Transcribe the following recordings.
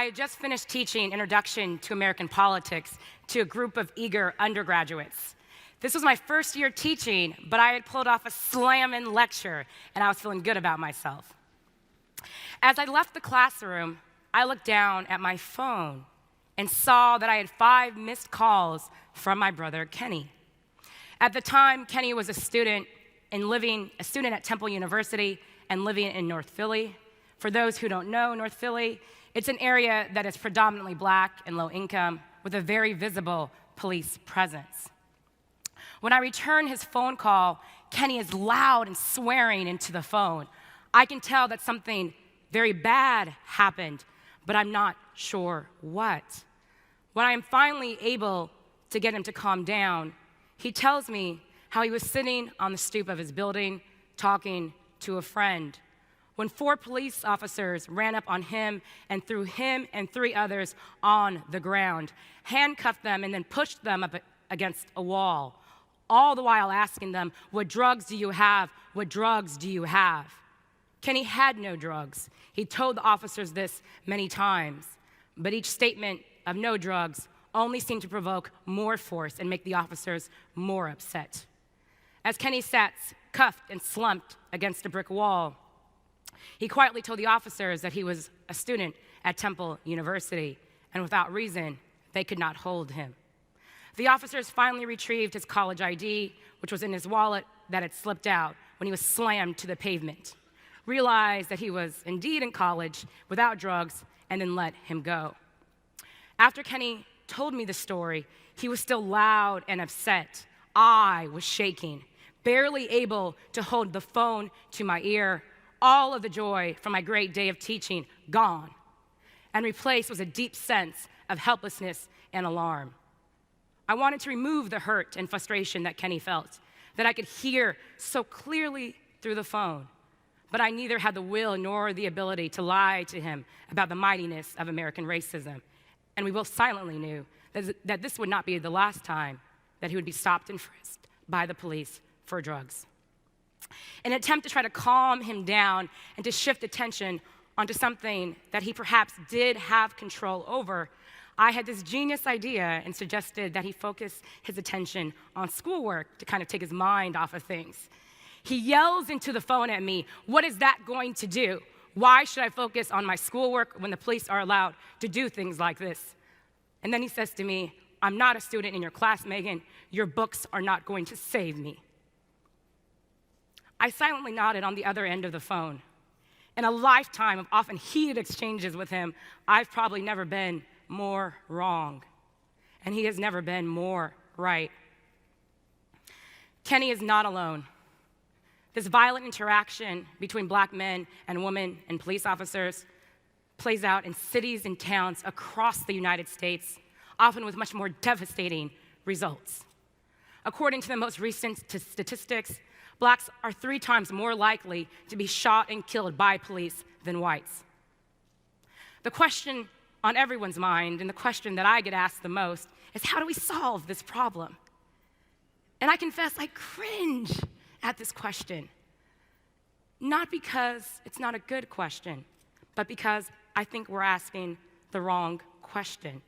I had just finished teaching Introduction to American Politics to a group of eager undergraduates. This was my first year teaching, but I had pulled off a slamming lecture, and I was feeling good about myself. As I left the classroom, I looked down at my phone and saw that I had 5 missed calls from my brother, Kenny. At the time, Kenny was a student at Temple University and living in North Philly. For those who don't know North Philly, it's an area that is predominantly black and low income with a very visible police presence. When I return his phone call, Kenny is loud and swearing into the phone. I can tell that something very bad happened, but I'm not sure what. When I am finally able to get him to calm down, he tells me how he was sitting on the stoop of his building talking to a friend when 4 police officers ran up on him and threw him and 3 others on the ground, handcuffed them, and then pushed them up against a wall, all the while asking them, "What drugs do you have? What drugs do you have?" Kenny had no drugs. He told the officers this many times, but each statement of no drugs only seemed to provoke more force and make the officers more upset. As Kenny sat cuffed and slumped against a brick wall, he quietly told the officers that he was a student at Temple University, and without reason, they could not hold him. The officers finally retrieved his college ID, which was in his wallet that had slipped out when he was slammed to the pavement, realized that he was indeed in college without drugs, and then let him go. After Kenny told me the story, he was still loud and upset. I was shaking, barely able to hold the phone to my ear. All of the joy from my great day of teaching gone, and replaced with a deep sense of helplessness and alarm. I wanted to remove the hurt and frustration that Kenny felt, that I could hear so clearly through the phone, but I neither had the will nor the ability to lie to him about the mightiness of American racism, and we both silently knew that this would not be the last time that he would be stopped and frisked by the police for drugs. In an attempt to try to calm him down and to shift attention onto something that he perhaps did have control over, I had this genius idea and suggested that he focus his attention on schoolwork to kind of take his mind off of things. He yells into the phone at me, "What is that going to do? Why should I focus on my schoolwork when the police are allowed to do things like this?" And then he says to me, "I'm not a student in your class, Megan. Your books are not going to save me." I silently nodded on the other end of the phone. In a lifetime of often heated exchanges with him, I've probably never been more wrong, and he has never been more right. Kenny is not alone. This violent interaction between black men and women and police officers plays out in cities and towns across the United States, often with much more devastating results. According to the most recent statistics, blacks are 3 times more likely to be shot and killed by police than whites. The question on everyone's mind, and the question that I get asked the most, is how do we solve this problem? And I confess I cringe at this question. Not because it's not a good question, but because I think we're asking the wrong question.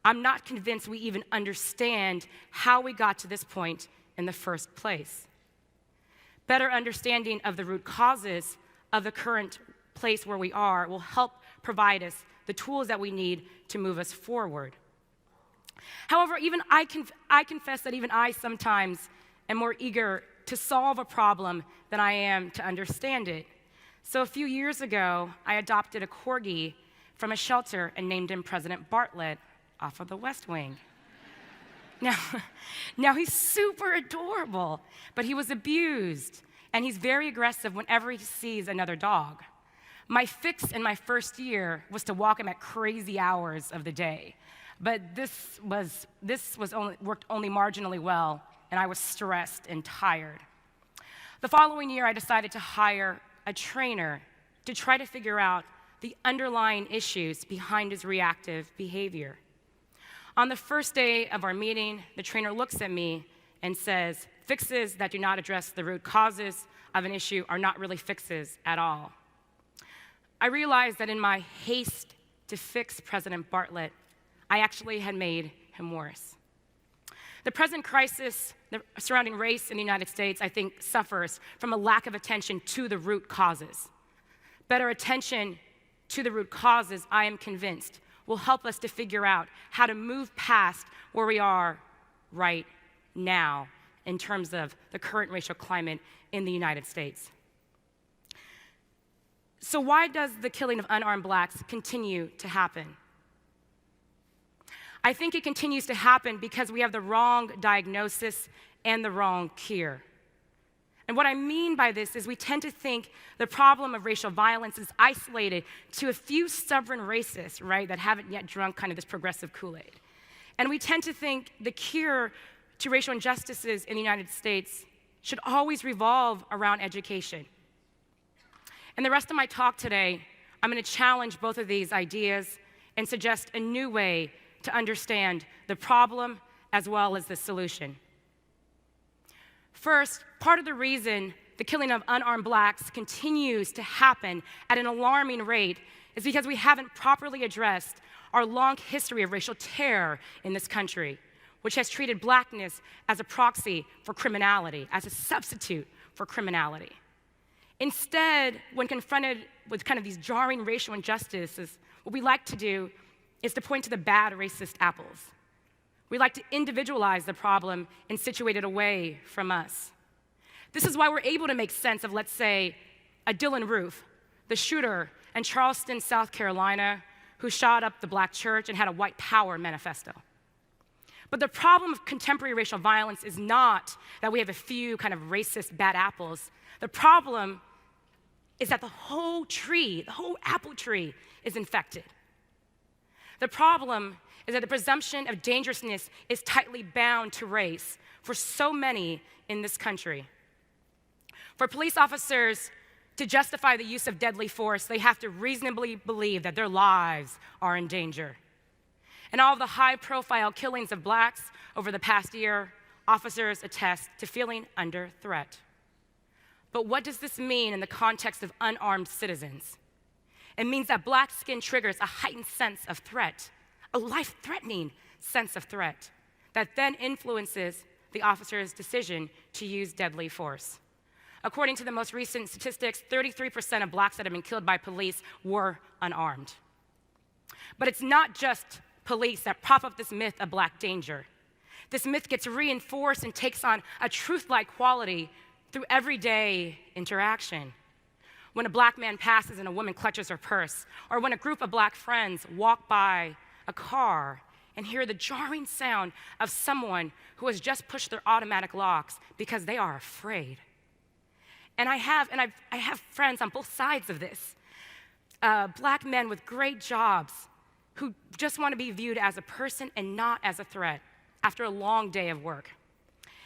I'm not convinced we even understand how we got to this point in the first place. Better understanding of the root causes of the current place where we are will help provide us the tools that we need to move us forward. However, even I confess that even I sometimes am more eager to solve a problem than I am to understand it. So a few years ago, I adopted a corgi from a shelter and named him President Bartlett off of The West Wing. Now he's super adorable, but he was abused, and he's very aggressive whenever he sees another dog. My fix in my first year was to walk him at crazy hours of the day, but this worked only marginally well, and I was stressed and tired. The following year, I decided to hire a trainer to try to figure out the underlying issues behind his reactive behavior. On the first day of our meeting, the trainer looks at me and says, "Fixes that do not address the root causes of an issue are not really fixes at all." I realized that in my haste to fix President Bartlett, I actually had made him worse. The present crisis surrounding race in the United States, I think, suffers from a lack of attention to the root causes. Better attention to the root causes, I am convinced, will help us to figure out how to move past where we are right now in terms of the current racial climate in the United States. So why does the killing of unarmed blacks continue to happen? I think it continues to happen because we have the wrong diagnosis and the wrong cure. And what I mean by this is we tend to think the problem of racial violence is isolated to a few stubborn racists, right, that haven't yet drunk kind of this progressive Kool-Aid. And we tend to think the cure to racial injustices in the United States should always revolve around education. In the rest of my talk today, I'm going to challenge both of these ideas and suggest a new way to understand the problem as well as the solution. First, part of the reason the killing of unarmed blacks continues to happen at an alarming rate is because we haven't properly addressed our long history of racial terror in this country, which has treated blackness as a proxy for criminality, as a substitute for criminality. Instead, when confronted with kind of these jarring racial injustices, what we like to do is to point to the bad racist apples. We like to individualize the problem and situate it away from us. This is why we're able to make sense of, let's say, a Dylann Roof, the shooter in Charleston, South Carolina, who shot up the black church and had a white power manifesto. But the problem of contemporary racial violence is not that we have a few kind of racist bad apples. The problem is that the whole tree, the whole apple tree, is infected. The problem is that the presumption of dangerousness is tightly bound to race for so many in this country. For police officers to justify the use of deadly force, they have to reasonably believe that their lives are in danger. In all of the high-profile killings of blacks over the past year, officers attest to feeling under threat. But what does this mean in the context of unarmed citizens? It means that black skin triggers a heightened sense of threat, a life-threatening sense of threat, that then influences the officer's decision to use deadly force. According to the most recent statistics, 33% of blacks that have been killed by police were unarmed. But it's not just police that prop up this myth of black danger. This myth gets reinforced and takes on a truth-like quality through everyday interaction. When a black man passes and a woman clutches her purse, or when a group of black friends walk by a car and hear the jarring sound of someone who has just pushed their automatic locks because they are afraid. And I have friends on both sides of this, black men with great jobs who just want to be viewed as a person and not as a threat after a long day of work.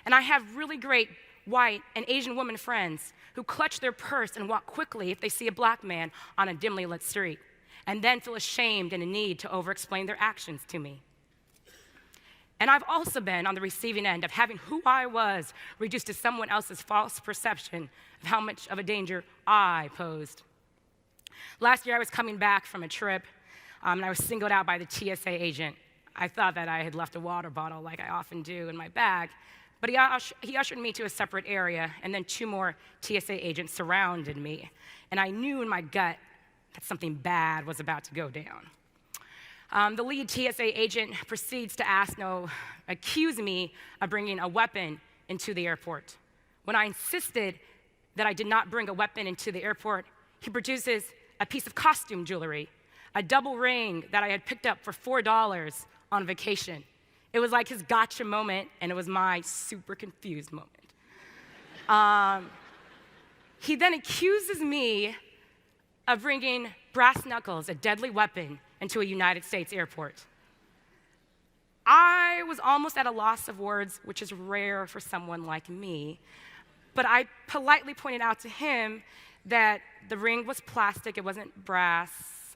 And I have really great white and Asian women friends who clutch their purse and walk quickly if they see a black man on a dimly lit street, and then feel ashamed and a need to over-explain their actions to me. And I've also been on the receiving end of having who I was reduced to someone else's false perception of how much of a danger I posed. Last year, I was coming back from a trip, and I was singled out by the TSA agent. I thought that I had left a water bottle, like I often do, in my bag, but he ushered me to a separate area, and then 2 more TSA agents surrounded me, and I knew in my gut that something bad was about to go down. The lead TSA agent proceeds to accuse me of bringing a weapon into the airport. When I insisted that I did not bring a weapon into the airport, he produces a piece of costume jewelry, a double ring that I had picked up for $4 on vacation. It was like his gotcha moment, and it was my super confused moment. He then accuses me of bringing brass knuckles, a deadly weapon, into a United States airport. I was almost at a loss of words, which is rare for someone like me, but I politely pointed out to him that the ring was plastic, it wasn't brass,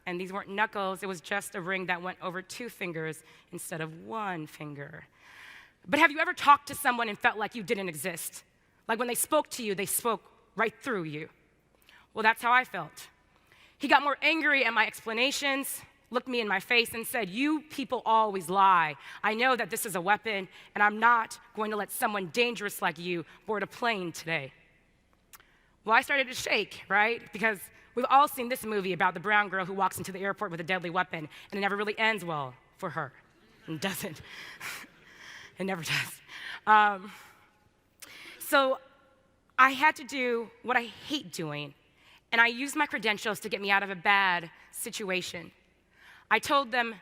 and these weren't knuckles, it was just a ring that went over 2 fingers instead of 1 finger. But have you ever talked to someone and felt like you didn't exist? Like when they spoke to you, they spoke right through you. Well, that's how I felt. He got more angry at my explanations, looked me in my face and said, "You people always lie. I know that this is a weapon, and I'm not going to let someone dangerous like you board a plane today." Well, I started to shake, right? Because we've all seen this movie about the brown girl who walks into the airport with a deadly weapon, and it never really ends well for her. It doesn't. It never does. So I had to do what I hate doing, and I used my credentials to get me out of a bad situation. I told him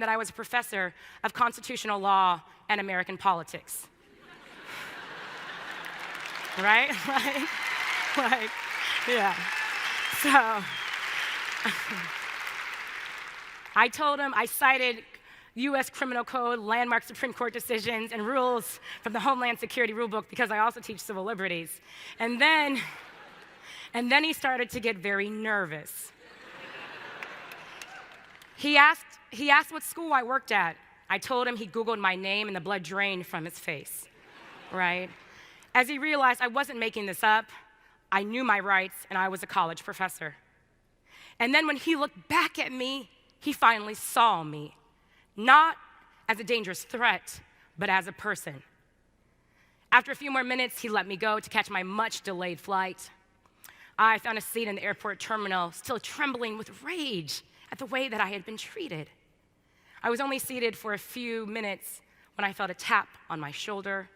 that I was a professor of constitutional law and American politics. Right? Like, yeah. So I told him I cited U.S. Criminal Code, landmark Supreme Court decisions, and rules from the Homeland Security Rulebook because I also teach civil liberties. And then he started to get very nervous. He asked what school I worked at. I told him he Googled my name and the blood drained from his face, right? As he realized I wasn't making this up, I knew my rights and I was a college professor. And then when he looked back at me, he finally saw me, not as a dangerous threat, but as a person. After a few more minutes, he let me go to catch my much delayed flight. I found a seat in the airport terminal, still trembling with rage at the way that I had been treated. I was only seated for a few minutes when I felt a tap on my shoulder.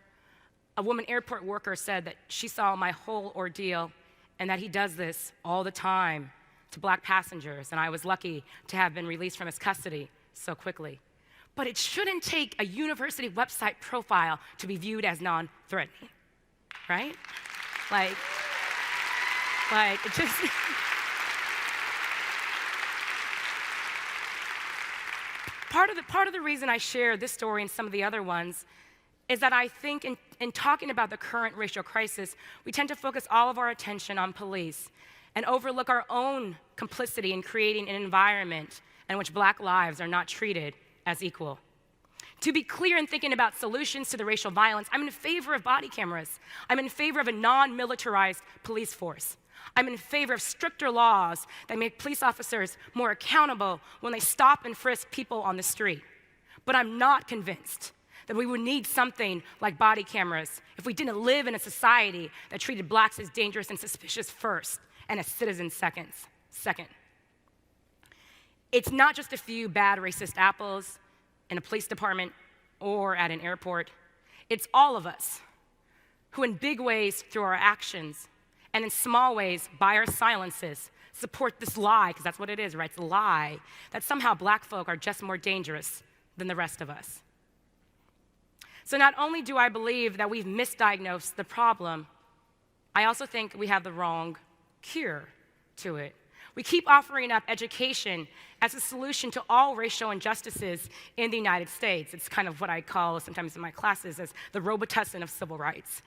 A woman airport worker said that she saw my whole ordeal and that he does this all the time to Black passengers, and I was lucky to have been released from his custody so quickly. But it shouldn't take a university website profile to be viewed as non-threatening, right? Like it just... Part of the reason I share this story and some of the other ones is that I think in talking about the current racial crisis, we tend to focus all of our attention on police and overlook our own complicity in creating an environment in which Black lives are not treated as equal. To be clear in thinking about solutions to the racial violence, I'm in favor of body cameras. I'm in favor of a non-militarized police force. I'm in favor of stricter laws that make police officers more accountable when they stop and frisk people on the street. But I'm not convinced that we would need something like body cameras if we didn't live in a society that treated Blacks as dangerous and suspicious first and as citizens second. It's not just a few bad racist apples in a police department or at an airport. It's all of us who in big ways through our actions and in small ways, by our silences, support this lie, because that's what it is, right? It's a lie, that somehow Black folk are just more dangerous than the rest of us. So not only do I believe that we've misdiagnosed the problem, I also think we have the wrong cure to it. We keep offering up education as a solution to all racial injustices in the United States. It's kind of what I call sometimes in my classes as the Robitussin of civil rights,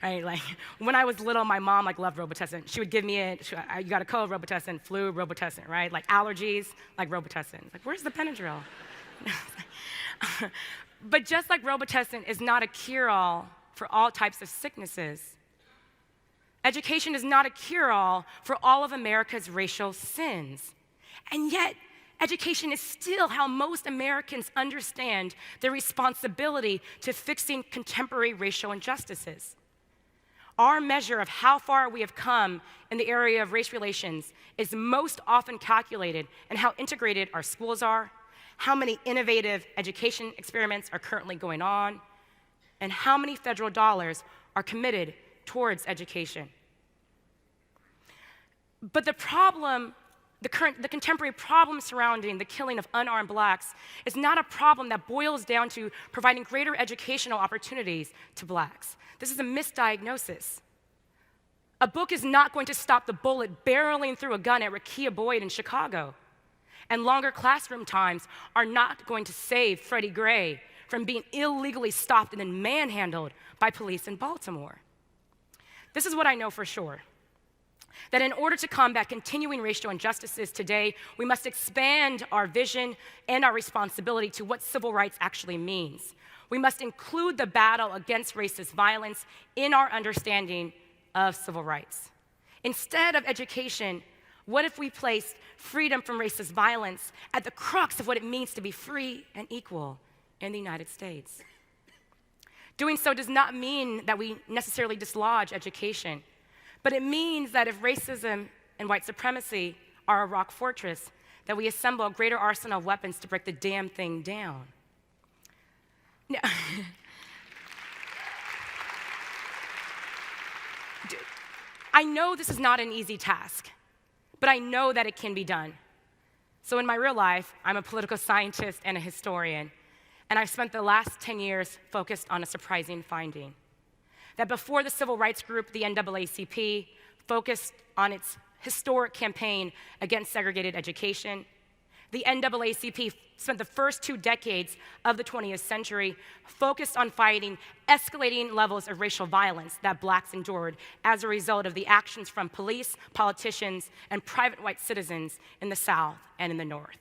right? Like when I was little, my mom loved Robitussin. She would give me it. You got a cold, Robitussin, flu, Robitussin, right? Like allergies, like Robitussin. Like where's the Benadryl? But just like Robitussin is not a cure-all for all types of sicknesses, education is not a cure-all for all of America's racial sins. And yet, education is still how most Americans understand their responsibility to fixing contemporary racial injustices. Our measure of how far we have come in the area of race relations is most often calculated in how integrated our schools are, how many innovative education experiments are currently going on, and how many federal dollars are committed towards education. But the contemporary problem surrounding the killing of unarmed Blacks is not a problem that boils down to providing greater educational opportunities to Blacks. This is a misdiagnosis. A book is not going to stop the bullet barreling through a gun at Rekia Boyd in Chicago. And longer classroom times are not going to save Freddie Gray from being illegally stopped and then manhandled by police in Baltimore. This is what I know for sure, that in order to combat continuing racial injustices today, we must expand our vision and our responsibility to what civil rights actually means. We must include the battle against racist violence in our understanding of civil rights. Instead of education, What if we placed freedom from racist violence at the crux of what it means to be free and equal in the United States? Doing so does not mean that we necessarily dislodge education, but it means that if racism and white supremacy are a rock fortress, that we assemble a greater arsenal of weapons to break the damn thing down. Now, I know this is not an easy task, but I know that it can be done. So in my real life, I'm a political scientist and a historian, and I've spent the last 10 years focused on a surprising finding: that before the civil rights group, the NAACP, focused on its historic campaign against segregated education, the NAACP spent the first 2 decades of the 20th century focused on fighting escalating levels of racial violence that blacks endured as a result of the actions from police, politicians, and private white citizens in the South and in the North.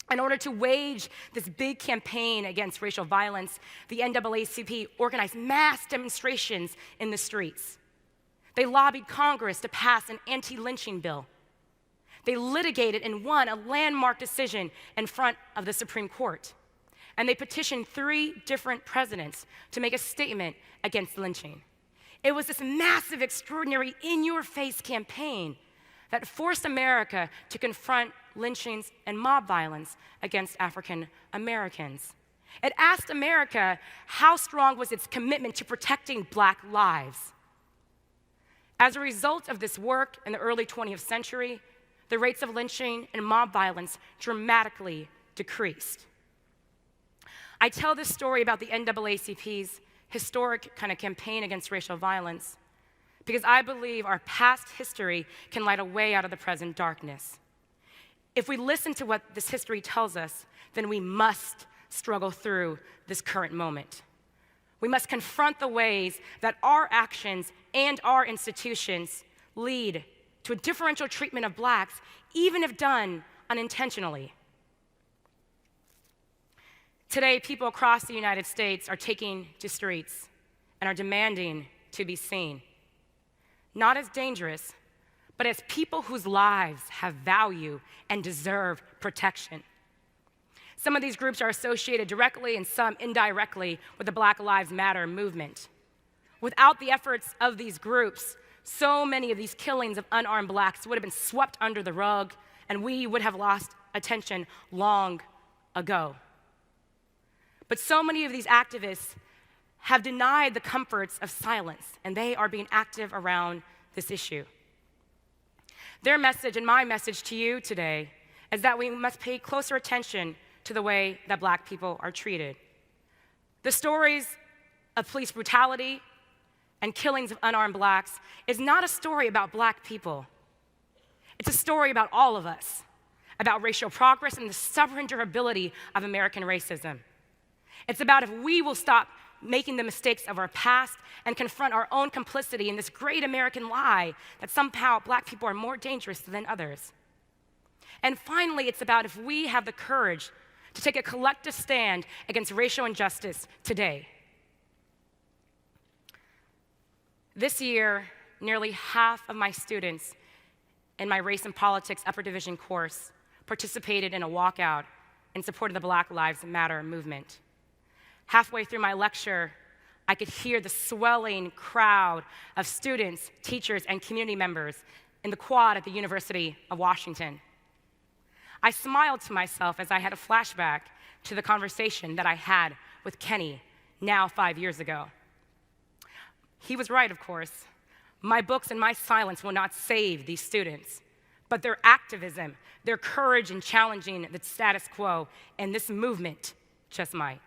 In order to wage this big campaign against racial violence, the NAACP organized mass demonstrations in the streets. They lobbied Congress to pass an anti-lynching bill. They litigated and won a landmark decision in front of the Supreme Court. And they petitioned 3 different presidents to make a statement against lynching. It was this massive, extraordinary, in-your-face campaign that forced America to confront lynchings and mob violence against African Americans. It asked America how strong was its commitment to protecting black lives. As a result of this work in the early 20th century, the rates of lynching and mob violence dramatically decreased. I tell this story about the NAACP's historic kind of campaign against racial violence because I believe our past history can light a way out of the present darkness. If we listen to what this history tells us, then we must struggle through this current moment. We must confront the ways that our actions and our institutions lead to a differential treatment of blacks, even if done unintentionally. Today, people across the United States are taking to streets and are demanding to be seen, not as dangerous, but as people whose lives have value and deserve protection. Some of these groups are associated directly and some indirectly with the Black Lives Matter movement. Without the efforts of these groups, so many of these killings of unarmed blacks would have been swept under the rug, and we would have lost attention long ago. But so many of these activists have denied the comforts of silence, and they are being active around this issue. Their message and my message to you today is that we must pay closer attention to the way that black people are treated. The stories of police brutality and killings of unarmed blacks is not a story about black people. It's a story about all of us, about racial progress and the stubborn durability of American racism. It's about if we will stop making the mistakes of our past and confront our own complicity in this great American lie that somehow black people are more dangerous than others. And finally, it's about if we have the courage to take a collective stand against racial injustice today. This year, nearly half of my students in my Race and Politics Upper Division course participated in a walkout in support of the Black Lives Matter movement. Halfway through my lecture, I could hear the swelling crowd of students, teachers, and community members in the quad at the University of Washington. I smiled to myself as I had a flashback to the conversation that I had with Kenny now 5 years ago. He was right, of course. My books and my silence will not save these students, but their activism, their courage in challenging the status quo, and this movement just might.